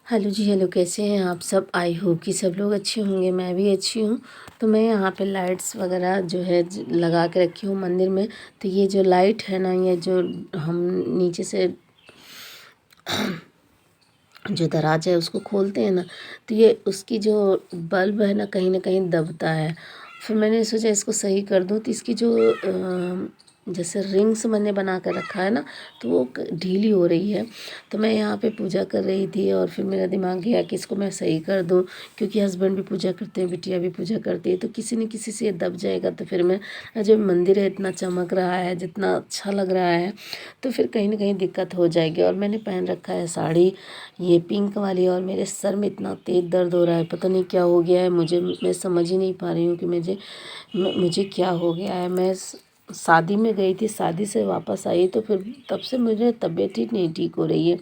Hello जी, hello. कैसे हैं आप सब? आई होप कि सब लोग अच्छे होंगे, मैं भी अच्छी हूँ। तो मैं यहाँ पे लाइट्स वगैरह जो है लगा के रखी हूँ मंदिर में। तो ये जो लाइट है ना, ये जो हम नीचे से जो दराज है उसको खोलते हैं ना, तो ये उसकी जो बल्ब है ना कहीं दबता है। फिर मैंने सोचा इसको सही कर दूँ। तो इसकी जो जैसे रिंग्स मैंने बना कर रखा है ना, तो वो ढीली हो रही है। तो मैं यहाँ पे पूजा कर रही थी और फिर मेरा दिमाग गया कि इसको मैं सही कर दूँ, क्योंकि हस्बैंड भी पूजा करते हैं, बिटिया भी पूजा करती है, तो किसी न किसी से ये दब जाएगा। तो फिर मैं जो मंदिर है इतना चमक रहा है, जितना अच्छा लग रहा है, तो फिर कहीं ना कहीं दिक्कत हो जाएगी। और मैंने पहन रखा है साड़ी ये पिंक वाली, और मेरे सर में इतना तेज़ दर्द हो रहा है, पता नहीं क्या हो गया है मुझे। मैं समझ ही नहीं पा रही हूँ कि मुझे क्या हो गया है। मैं शादी में गई थी, शादी से वापस आई, तो फिर तब से मुझे तबीयत ही नहीं ठीक हो रही है।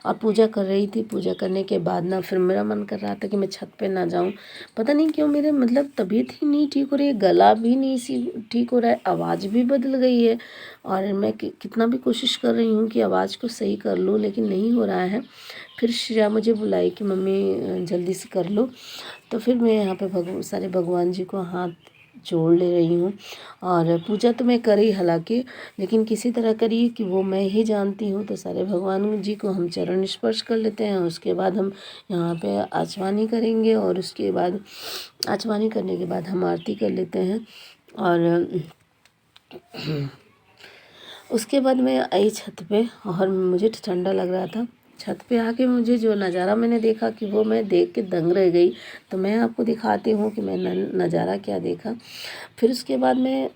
और पूजा कर रही थी, पूजा करने के बाद ना फिर मेरा मन कर रहा था कि मैं छत पे ना जाऊं। पता नहीं क्यों मेरे मतलब तबीयत ही नहीं ठीक हो रही है, गला भी नहीं सी ठीक हो रहा है, आवाज़ भी बदल गई है। और मैं कितना भी कोशिश कर रही हूँ कि आवाज़ को सही कर लूँ, लेकिन नहीं हो रहा है। फिर श्रेया मुझे बुलाई कि मम्मी जल्दी से कर लो। तो फिर मैं यहाँ पे सारे भगवान जी को हाथ जोड़ ले रही हूँ। और पूजा तो मैं करी हालांकि, लेकिन किसी तरह करी कि वो मैं ही जानती हूँ। तो सारे भगवान जी को हम चरण स्पर्श कर लेते हैं, उसके बाद हम यहाँ पे आचवानी करेंगे, और उसके बाद आचवानी करने के बाद हम आरती कर लेते हैं। और उसके बाद मैं आई छत पे, और मुझे ठंडा लग रहा था। छत पे आके मुझे जो नज़ारा मैंने देखा कि वो मैं देख के दंग रह गई। तो मैं आपको दिखाती हूँ कि मैं नज़ारा क्या देखा। फिर उसके बाद मैं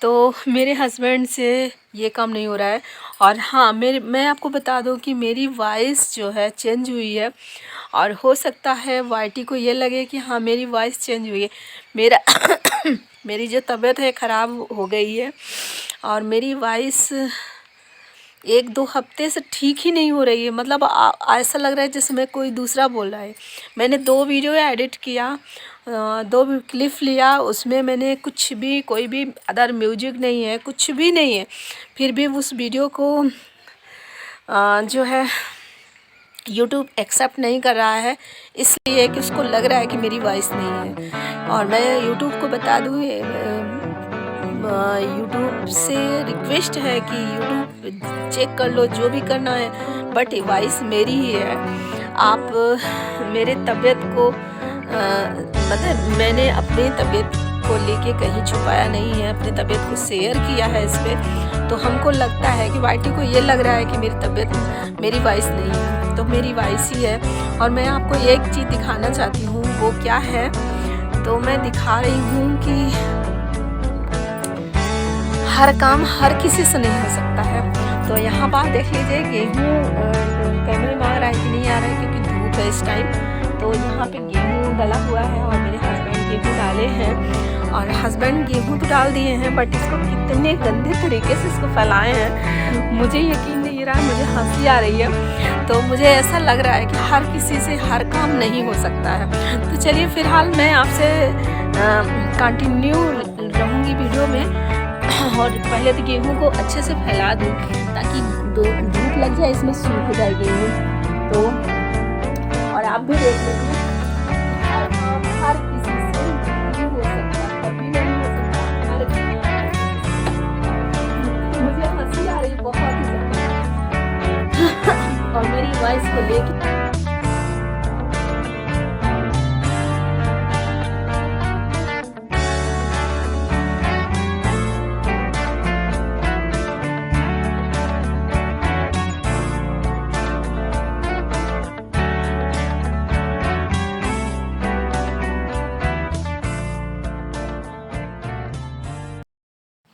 तो मेरे हस्बैंड से ये काम नहीं हो रहा है। और हाँ, मैं आपको बता दूं कि मेरी वॉइस जो है चेंज हुई है, और हो सकता है वाईटी को ये लगे कि हाँ मेरी वॉइस चेंज हुई है। मेरा मेरी जो तबीयत है ख़राब हो गई है, और मेरी वॉइस 1-2 हफ्ते से ठीक ही नहीं हो रही है। मतलब ऐसा लग रहा है जैसे मैं कोई दूसरा बोल रहा है। मैंने 2 वीडियो एडिट किया, 2 क्लिप लिया, उसमें मैंने कुछ भी कोई भी अदर म्यूजिक नहीं है, कुछ भी नहीं है। फिर भी उस वीडियो को जो है यूट्यूब एक्सेप्ट नहीं कर रहा है, इसलिए कि उसको लग रहा है कि मेरी वॉइस नहीं है। और मैं यूट्यूब को बता दूँ, यूट्यूब से रिक्वेस्ट है कि यूट्यूब चेक कर लो, जो भी करना है, बट वॉइस मेरी ही है। आप मेरे तबीयत को मतलब मैंने अपनी तबीयत को लेके कहीं छुपाया नहीं है, अपनी तबीयत को शेयर किया है इस पर। तो हमको लगता है कि वाईटी को ये लग रहा है कि मेरी तबीयत मेरी वॉइस नहीं है, तो मेरी वॉइस ही है। और मैं आपको एक चीज़ दिखाना चाहती हूँ, वो क्या है, तो मैं दिखा रही हूँ कि हर काम हर किसी से नहीं हो सकता है। तो यहाँ बात देख लीजिए, गेहूँ कैमरे में आ रहा है कि नहीं आ रहा है, क्योंकि धूप है इस टाइम। तो यहाँ पे गेहूँ डला हुआ है, और मेरे हस्बैंड गेहूँ डाले हैं। और हस्बैंड गेहूँ तो डाल दिए हैं, बट इसको कितने गंदे तरीके से इसको फैलाए हैं, मुझे यकीन नहीं रहा, मुझे हंसी आ रही है। तो मुझे ऐसा लग रहा है कि हर किसी से हर काम नहीं हो सकता है। तो चलिए फिलहाल मैं आपसे कंटिन्यू रहूँगी वीडियो में। और पहले तो गेहूँ को अच्छे से फैला दूँ, ताकि धूप लग जाए, इसमें सूख जाए गेहूँ। तो और आप भी देख लीजिए, हर काम हर किसी से नहीं हो सकता, कभी नहीं हो सकता। मुझे हंसी आ रही बहुत ही ज़्यादा और मेरी वॉइस को लेके।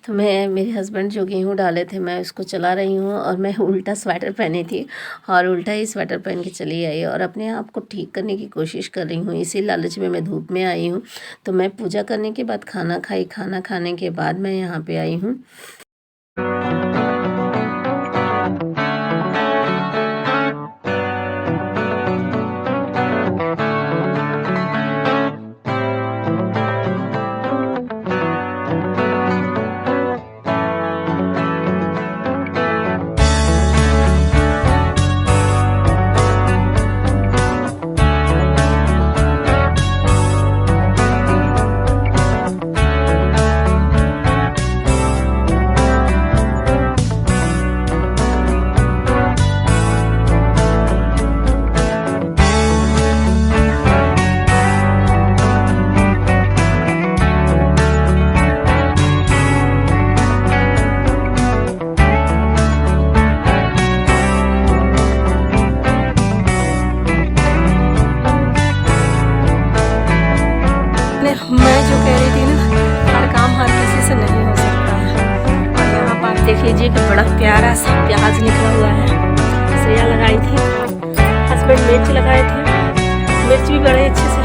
तो मेरे हस्बैंड जो गेहूँ डाले थे, मैं उसको चला रही हूँ, और मैं उल्टा स्वेटर पहनी थी, और उल्टा ही स्वेटर पहन के चली आई, और अपने आप को ठीक करने की कोशिश कर रही हूँ। इसी लालच में मैं धूप में आई हूँ। तो मैं पूजा करने के बाद खाना खाई, खाना खाने के बाद मैं यहाँ पे आई हूँ। मिर्च लगाए थे, मिर्च भी बड़े अच्छे से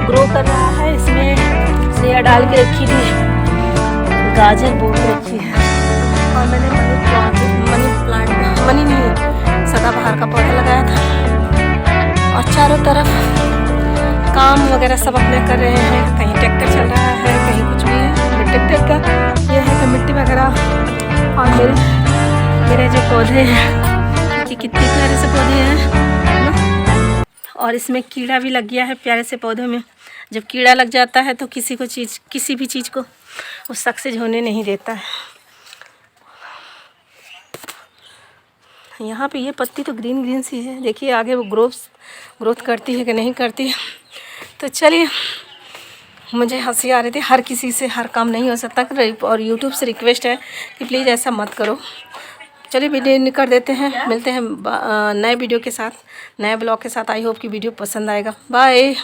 ग्रो कर रहा है। इसमें सेया डाल के रखी थी, गाजर बो के रखी है, और मैंने मनी नहीं, सदाबहार का पौधा लगाया था। और चारों तरफ काम वगैरह सब अपने कर रहे हैं, कहीं ट्रैक्टर चल रहा है, कहीं कुछ भी है। ट्रैक्टर का ये है कि मिट्टी वगैरह, और मेरे जो पौधे हैं कि कितने प्यारे से पौधे हैं ना। और इसमें कीड़ा भी लग गया है प्यारे से पौधों में। जब कीड़ा लग जाता है तो किसी भी चीज़ को वो सक्सेस होने नहीं देता है। यहाँ पे ये पत्ती तो ग्रीन ग्रीन सी है, देखिए आगे वो ग्रोथ करती है कि नहीं करती। तो चलिए, मुझे हंसी आ रही थी, हर किसी से हर काम नहीं हो सकता, और यूट्यूब से रिक्वेस्ट है कि प्लीज़ ऐसा मत करो। चलिए वीडियो एंड कर देते हैं, मिलते हैं नए वीडियो के साथ, नए ब्लॉग के साथ। आई होप कि वीडियो पसंद आएगा। बाय।